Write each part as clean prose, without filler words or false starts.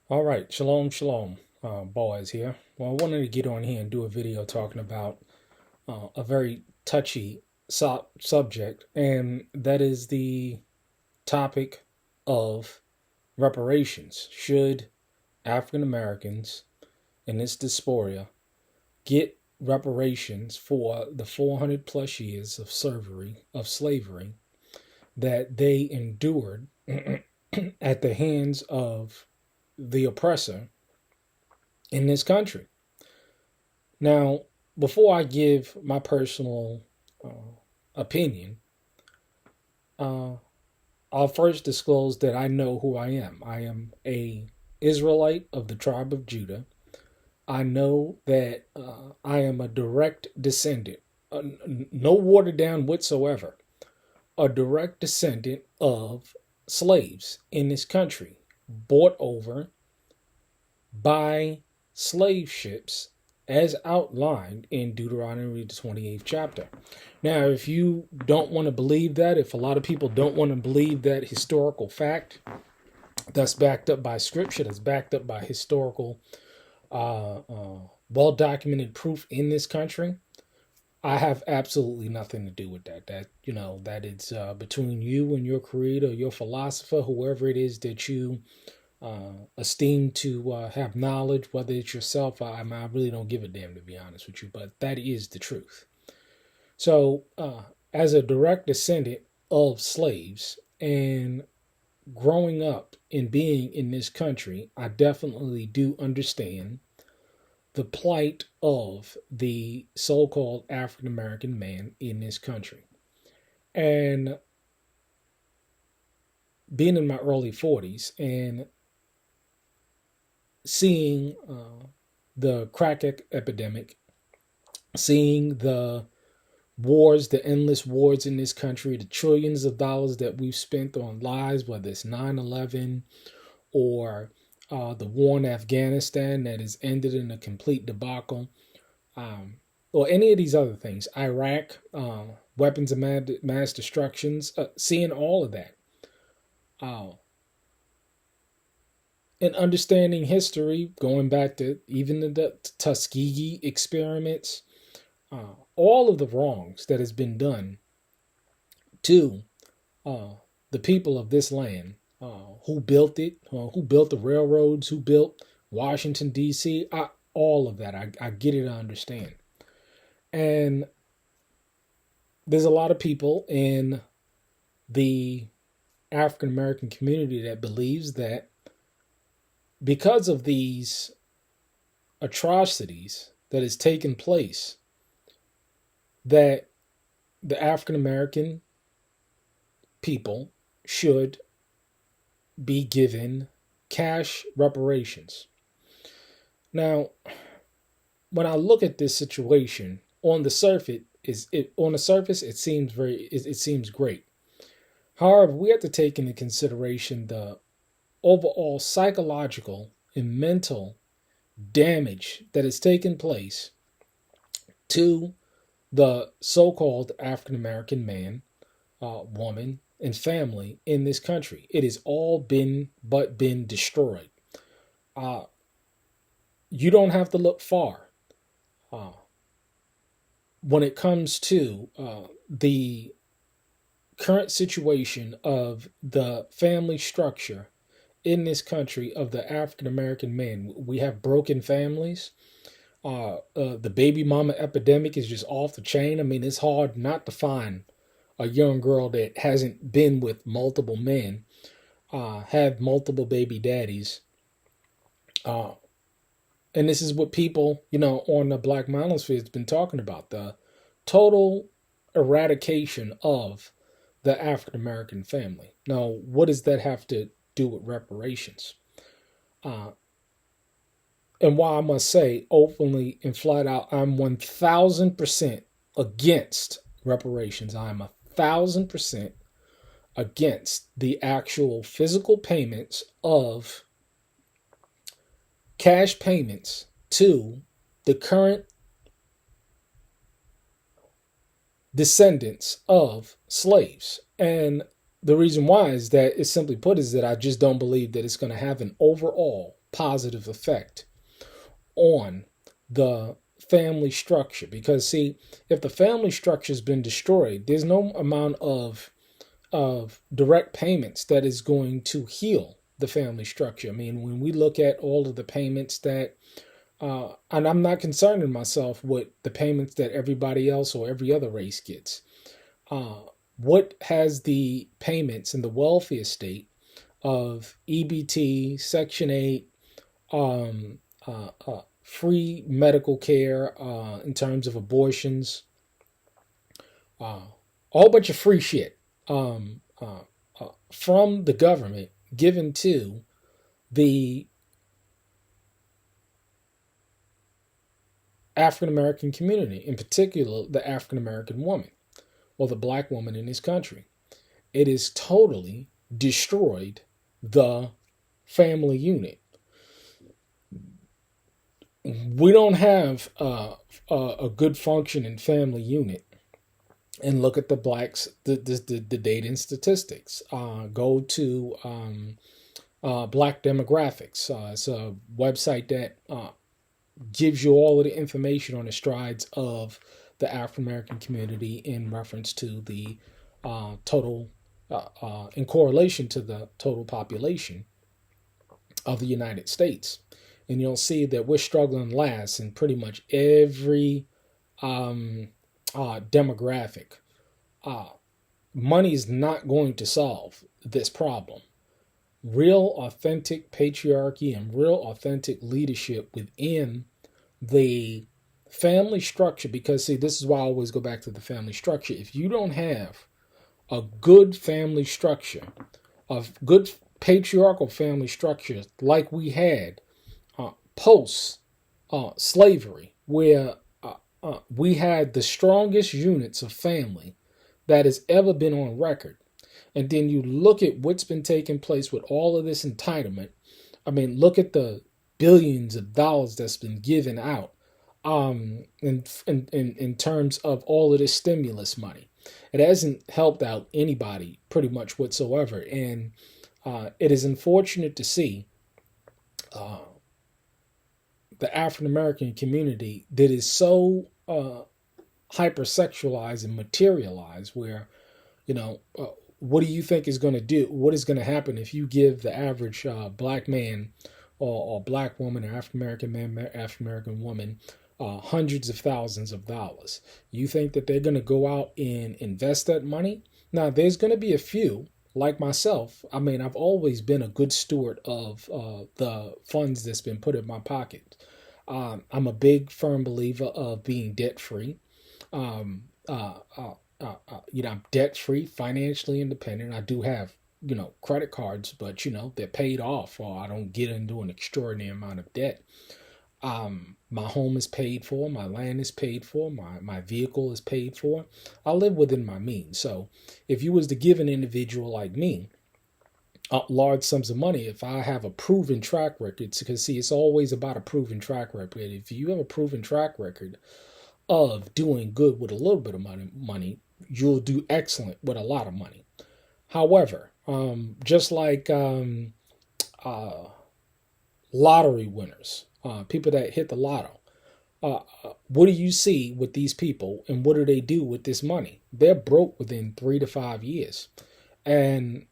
All right, shalom, shalom, Boaz here. Well, I wanted to get on here and do a video talking about a very touchy subject, and that is the topic of reparations. Should African Americans in this diaspora get reparations for the 400 plus years of slavery that they endured at the hands of the oppressor in this country? Now, before I give my personal opinion, uh, I'll first disclose that I know who I am. I am a Israelite of the tribe of Judah. I know that I am a direct descendant, no watered down whatsoever, a direct descendant of slaves in this country, bought over by slave ships as outlined in Deuteronomy, the 28th chapter. Now, if you don't want to believe that, if a lot of people don't want to believe that historical fact that's backed up by scripture, that's backed up by historical, well documented proof in this country, I have absolutely nothing to do with that. That it's between you and your creator, your philosopher, whoever it is that you esteem to have knowledge, whether it's yourself. I really don't give a damn, to be honest with you, but that is the truth. So, as a direct descendant of slaves and growing up and being in this country, I definitely do understand the plight of the so called African American man in this country. And being in my early 40s and seeing the crack epidemic, seeing the wars, the endless wars in this country, the trillions of dollars that we've spent on lies, whether it's 9/11 or the war in Afghanistan that has ended in a complete debacle, or any of these other things, Iraq, weapons of mass destructions, seeing all of that. Uh, and understanding history, going back to even the Tuskegee experiments, all of the wrongs that has been done to the people of this land, who built it, who built the railroads, who built Washington, D.C., all of that. I get it, I understand. And there's a lot of people in the African American community that believes that because of these atrocities that has taken place, that the African American people should be given cash reparations. Now, when I look at this situation on the surface, it seems great. However, we have to take into consideration the overall psychological and mental damage that has taken place to the so-called African American man, woman, and family in this country. It has all been destroyed. You don't have to look far uh, when it comes to the current situation of the family structure in this country of the African American man. We have broken families. The baby mama epidemic is just off the chain. I mean, it's hard not to find a young girl that hasn't been with multiple men, have multiple baby daddies. Uh, and this is what people, on the Black Manosphere has been talking about, the total eradication of the African American family. Now, what does that have to do with reparations? Uh, and why I must say openly and flat out, I'm 1,000% against reparations. I'm 1,000% against the actual physical payments of cash payments to the current descendants of slaves. And the reason why is that, it's simply put, is that I just don't believe that it's going to have an overall positive effect on the family structure. Because see, if the family structure has been destroyed, there's no amount of direct payments that is going to heal the family structure. I mean, when we look at all of the payments that and I'm not concerning myself with the payments that everybody else or every other race gets. Uh, what has the payments in the welfare state of EBT, Section 8, free medical care in terms of abortions, a whole bunch of free shit from the government given to the African American community, in particular the African American woman or the black woman in this country. It has totally destroyed the family unit. We don't have a good functioning family unit. And look at the blacks, the data and statistics. Go to Black Demographics. It's a website that gives you all of the information on the strides of the African American community in reference to the total, in correlation to the total population of the United States. And you'll see that we're struggling last in pretty much every demographic. Money is not going to solve this problem. Real authentic patriarchy and real authentic leadership within the family structure, because see, this is why I always go back to the family structure. If you don't have a good family structure, a good patriarchal family structure like we had post slavery, where we had the strongest units of family that has ever been on record. And then you look at what's been taking place with all of this entitlement. I mean, look at the billions of dollars that's been given out in terms of all of this stimulus money. It hasn't helped out anybody pretty much whatsoever. And it is unfortunate to see the African American community that is so hypersexualized and materialized, where, what do you think is going to do? What is going to happen if you give the average black man or black woman or African American man, African American woman hundreds of thousands of dollars? You think that they're going to go out and invest that money? Now, there's going to be a few, like myself. I mean, I've always been a good steward of the funds that's been put in my pocket. I'm a big, firm believer of being debt-free. I'm debt-free, financially independent. I do have, credit cards, but, they're paid off, or I don't get into an extraordinary amount of debt. My home is paid for, my land is paid for, my vehicle is paid for. I live within my means. So if you was to give an individual like me large sums of money, if I have a proven track record, because see, it's always about a proven track record. If you have a proven track record of doing good with a little bit of money, you'll do excellent with a lot of money. However, just like lottery winners, people that hit the lotto, what do you see with these people, and what do they do with this money? They're broke within 3 to 5 years. And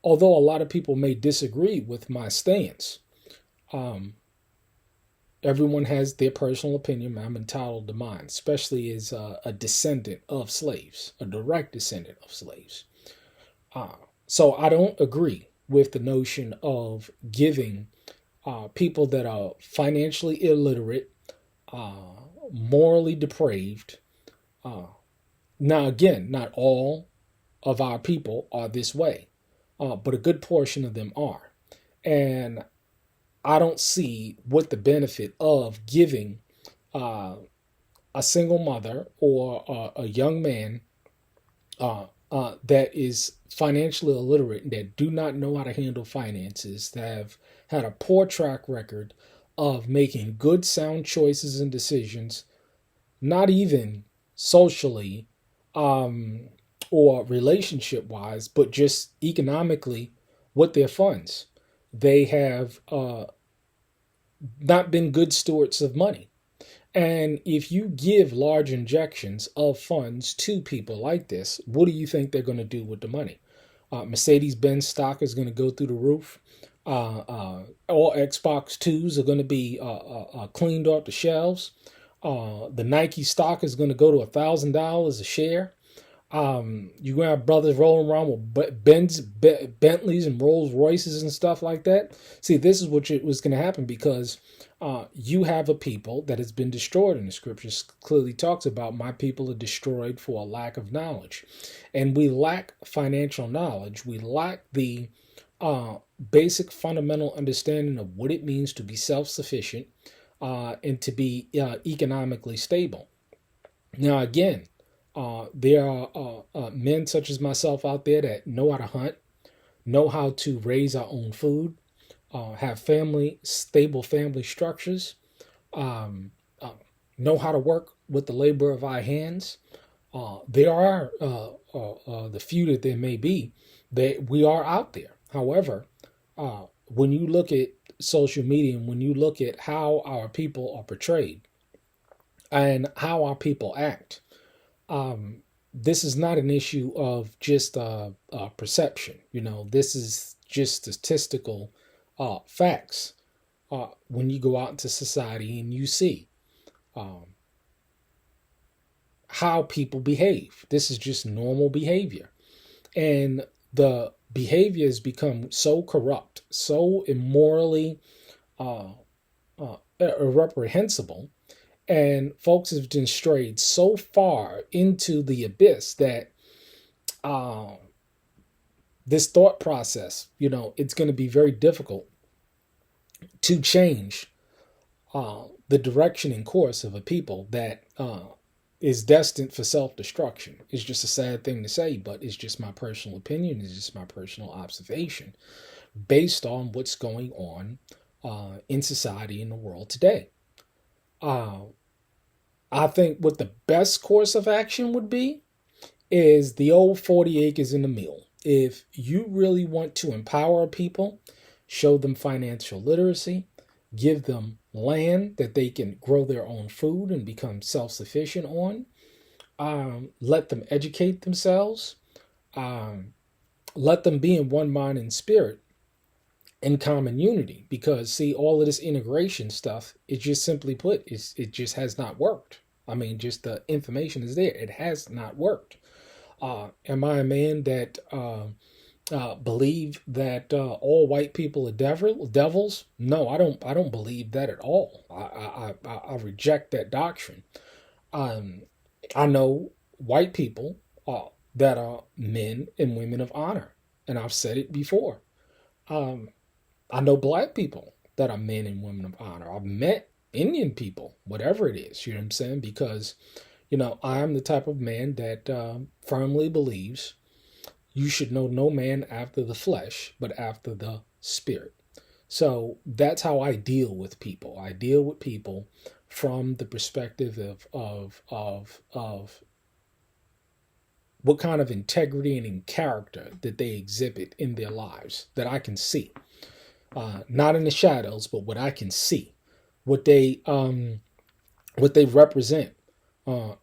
although a lot of people may disagree with my stance, everyone has their personal opinion. I'm entitled to mine, especially as a descendant of slaves, a direct descendant of slaves. So I don't agree with the notion of giving people that are financially illiterate, morally depraved. Now, again, not all of our people are this way, but a good portion of them are. And I don't see what the benefit of giving a single mother or a young man that is financially illiterate, that do not know how to handle finances, that have had a poor track record of making good, sound choices and decisions, not even socially or relationship-wise, but just economically with their funds. they have not been good stewards of money. And if you give large injections of funds to people like this, what do you think they're going to do with the money? Mercedes Benz stock is going to go through the roof. All Xbox 2s are going to be cleaned off the shelves. The Nike stock is going to go to $1,000 a share. You're gonna have brothers rolling around with Bentleys and Rolls Royces and stuff like that. See, this is what was going to happen because you have a people that has been destroyed, and the scriptures clearly talks about my people are destroyed for a lack of knowledge, and we lack financial knowledge. We lack the basic fundamental understanding of what it means to be self-sufficient and to be economically stable. Now, again, there are men such as myself out there that know how to hunt, know how to raise our own food, have stable family structures, um, know how to work with the labor of our hands. There are the few that there may be that we are out there. However, when you look at social media and when you look at how our people are portrayed and how our people act, this is not an issue of just perception. This is just statistical facts. When you go out into society and you see um, how people behave, this is just normal behavior. And the behavior has become so corrupt, so immorally uh, irreprehensible, and folks have been strayed so far into the abyss that uh, this thought process, it's going to be very difficult to change the direction and course of a people that is destined for self-destruction. It's just a sad thing to say, but it's just my personal opinion. It's just my personal observation based on what's going on in society in the world today. Uh, I think what the best course of action would be is the old 40 acres in the mill. If you really want to empower people, show them financial literacy, give them land that they can grow their own food and become self-sufficient on, let them educate themselves, um, let them be in one mind and spirit in common unity. Because see, all of this integration stuff is just simply put, it just has not worked. I mean, just the information is there. It has not worked. Am I a man that believe that all white people are devils? No, I don't. I don't believe that at all. I reject that doctrine. Um, I know white people that are men and women of honor, and I've said it before. Um, I know black people that are men and women of honor. I've met Indian people, whatever it is. You know what I'm saying? Because I am the type of man that firmly believes you should know no man after the flesh, but after the spirit. So that's how I deal with people. I deal with people from the perspective of what kind of integrity and in character that they exhibit in their lives that I can see, not in the shadows, but what I can see, what they represent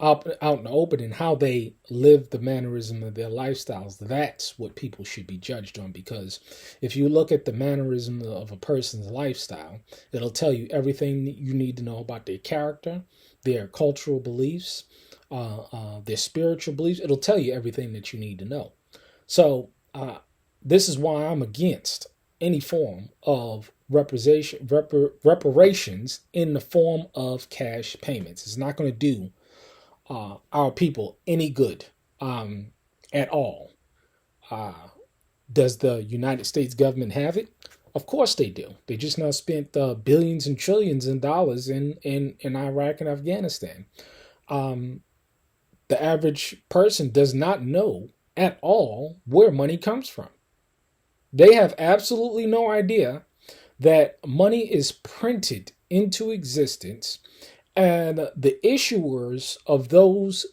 out in the open, and how they live the mannerism of their lifestyles. That's what people should be judged on, because if you look at the mannerism of a person's lifestyle, it'll tell you everything that you need to know about their character, their cultural beliefs, their spiritual beliefs. It'll tell you everything that you need to know. So this is why I'm against any form of reparations in the form of cash payments. It's not going to do our people any good at all. Uh, does the United States government have it? Of course they do. They just now spent billions and trillions in dollars in Iraq and Afghanistan. Um, the average person does not know at all where money comes from. They have absolutely no idea that money is printed into existence, and the issuers of those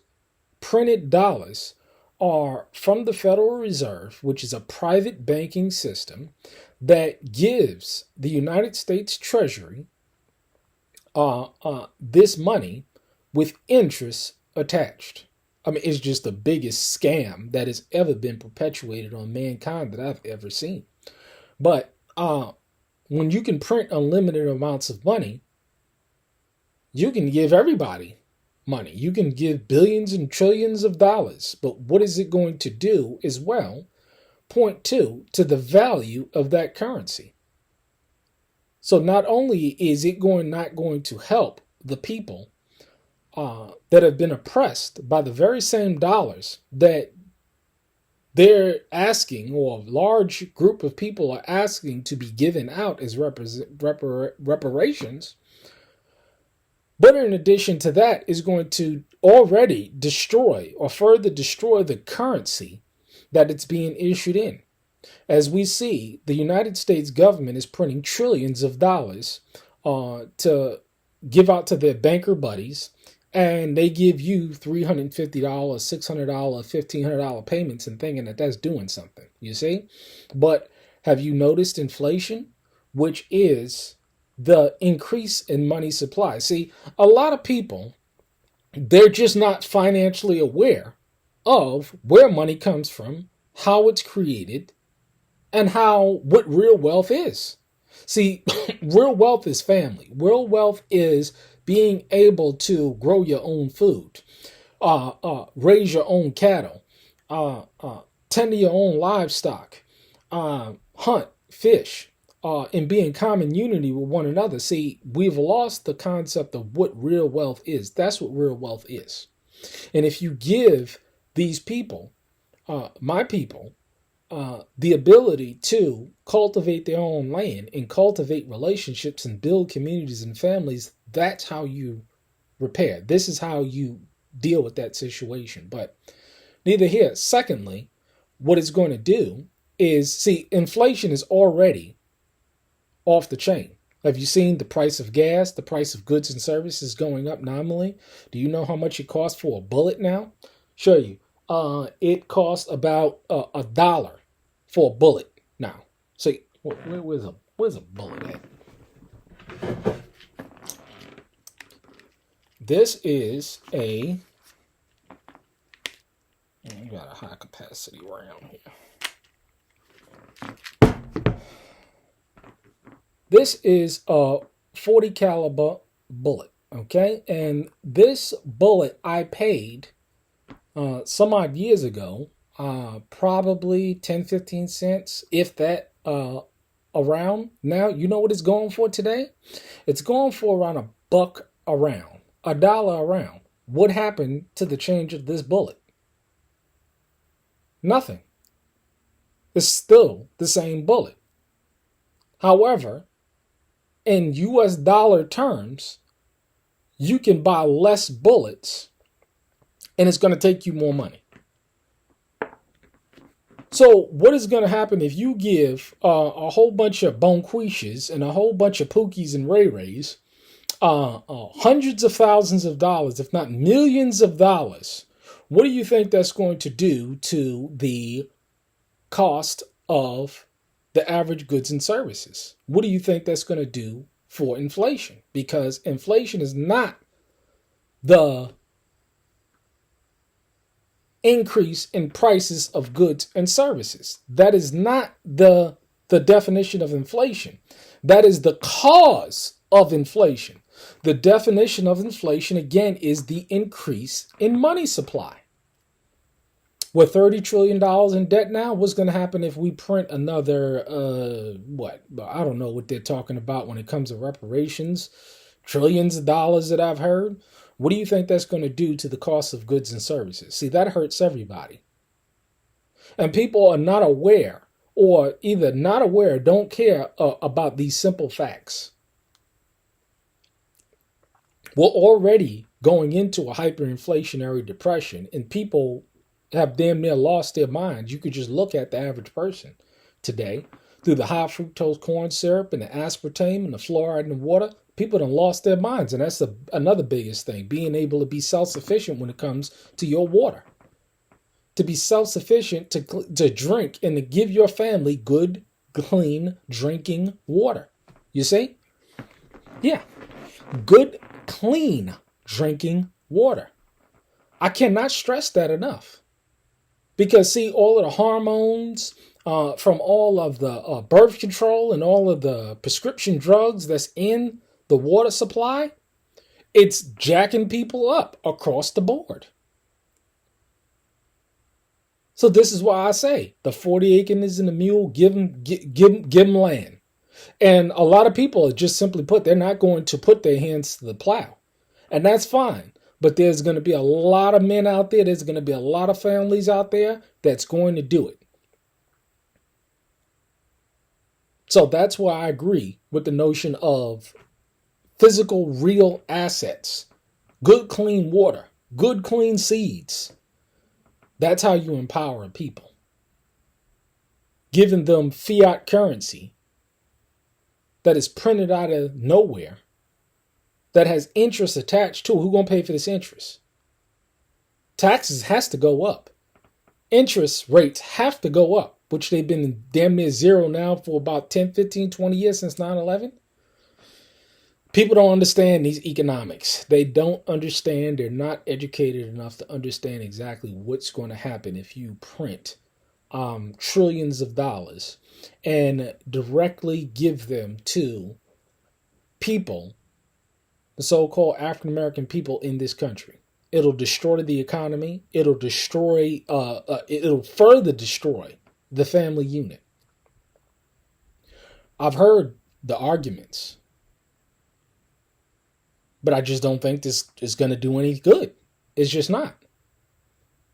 printed dollars are from the Federal Reserve, which is a private banking system that gives the United States Treasury this money with interest attached. I mean, it's just the biggest scam that has ever been perpetuated on mankind that I've ever seen. But when you can print unlimited amounts of money, you can give everybody money. You can give billions and trillions of dollars. But what is it going to do as well? Point to the value of that currency. So not only is it not going to help the people that have been oppressed by the very same dollars that they're asking, or a large group of people are asking to be given out as reparations, but in addition to that is going to already destroy or further destroy the currency that it's being issued in. As we see, the United States government is printing trillions of dollars to give out to their banker buddies, and they give you $350, $600, $1,500 payments and thinking that that's doing something, you see? But have you noticed inflation, which is the increase in money supply? See, a lot of people, they're just not financially aware of where money comes from, how it's created, and what real wealth is. See, real wealth is family. Real wealth is being able to grow your own food, raise your own cattle, tend to your own livestock, hunt, fish, and be in common unity with one another. See, we've lost the concept of what real wealth is. That's what real wealth is. And if you give these people, my people, the ability to cultivate their own land and cultivate relationships and build communities and families, that's how you repair. This is how you deal with that situation. But neither here. Secondly, what it's going to do is, see, inflation is already off the chain. Have you seen the price of gas, the price of goods and services going up nominally? Do you know how much it costs for a bullet now? Show you. It costs about $1 for a bullet now. See, where's a bullet at? This is I got a high capacity round here. This is a 40 caliber bullet, okay? And this bullet I paid some odd years ago, probably 10, 15 cents, if that, around. Now, you know what it's going for today? It's going for around $1 a round, $1 a round. What happened to the change of this bullet? Nothing. It's still the same bullet. However, in US dollar terms, you can buy less bullets and it's going to take you more money. So what is going to happen if you give a whole bunch of bonquishes and a whole bunch of pookies and ray-rays hundreds of thousands of dollars, if not millions of dollars? What do you think that's going to do to the cost of the average goods and services? What do you think that's going to do for inflation? Because inflation is not the increase in prices of goods and services. That is not the definition of inflation. That is the cause of inflation. The definition of inflation, again, is the increase in money supply. We're $30 trillion in debt now. What's going to happen if we print another, I don't know what they're talking about when it comes to reparations. Trillions of dollars that I've heard. What do you think that's going to do to the cost of goods and services? See, that hurts everybody. And people are not aware, or either not aware or don't care about these simple facts. We're already going into a hyperinflationary depression, and people have damn near lost their minds. You could just look at the average person today through the high fructose corn syrup and the aspartame and the fluoride in the water. People have lost their minds, and that's another biggest thing, being able to be self-sufficient when it comes to your water. To be self-sufficient to drink and to give your family good clean drinking water. You see? Yeah. Good, clean drinking water. I cannot stress that enough. Because, see, all of the hormones from all of the birth control and all of the prescription drugs that's in the water supply, it's jacking people up across the board. So this is why I say the 40 acres and the mule, give them land. And a lot of people are just simply put, they're not going to put their hands to the plow. And that's fine. But there's going to be a lot of men out there. There's going to be a lot of families out there that's going to do it. So that's why I agree with the notion of physical, real assets, good, clean water, good, clean seeds. That's how you empower people. Giving them fiat currency that is printed out of nowhere, that has interest attached to it. Who's going to pay for this interest? Taxes has to go up. Interest rates have to go up, which they've been damn near zero now for about 10, 15, 20 years since 9/11. People don't understand these economics. They don't understand. They're not educated enough to understand exactly what's going to happen if you print trillions of dollars and directly give them to people, the so-called African-American people in this country. It'll destroy the economy. It'll further destroy the family unit. I've heard the arguments, but I just don't think this is going to do any good. It's just not.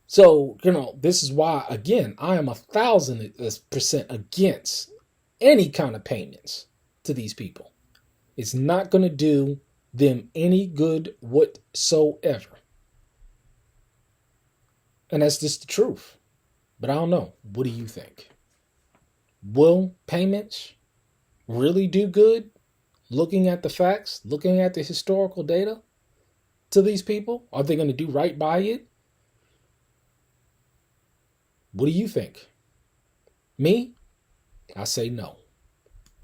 So, this is why, again, I am 1,000% against any kind of payments to these people. It's not going to do them any good whatsoever. And that's just the truth. But I don't know. What do you think? Will payments really do good? Looking at the facts, looking at the historical data to these people? Are they going to do right by it? What do you think? Me? I say no.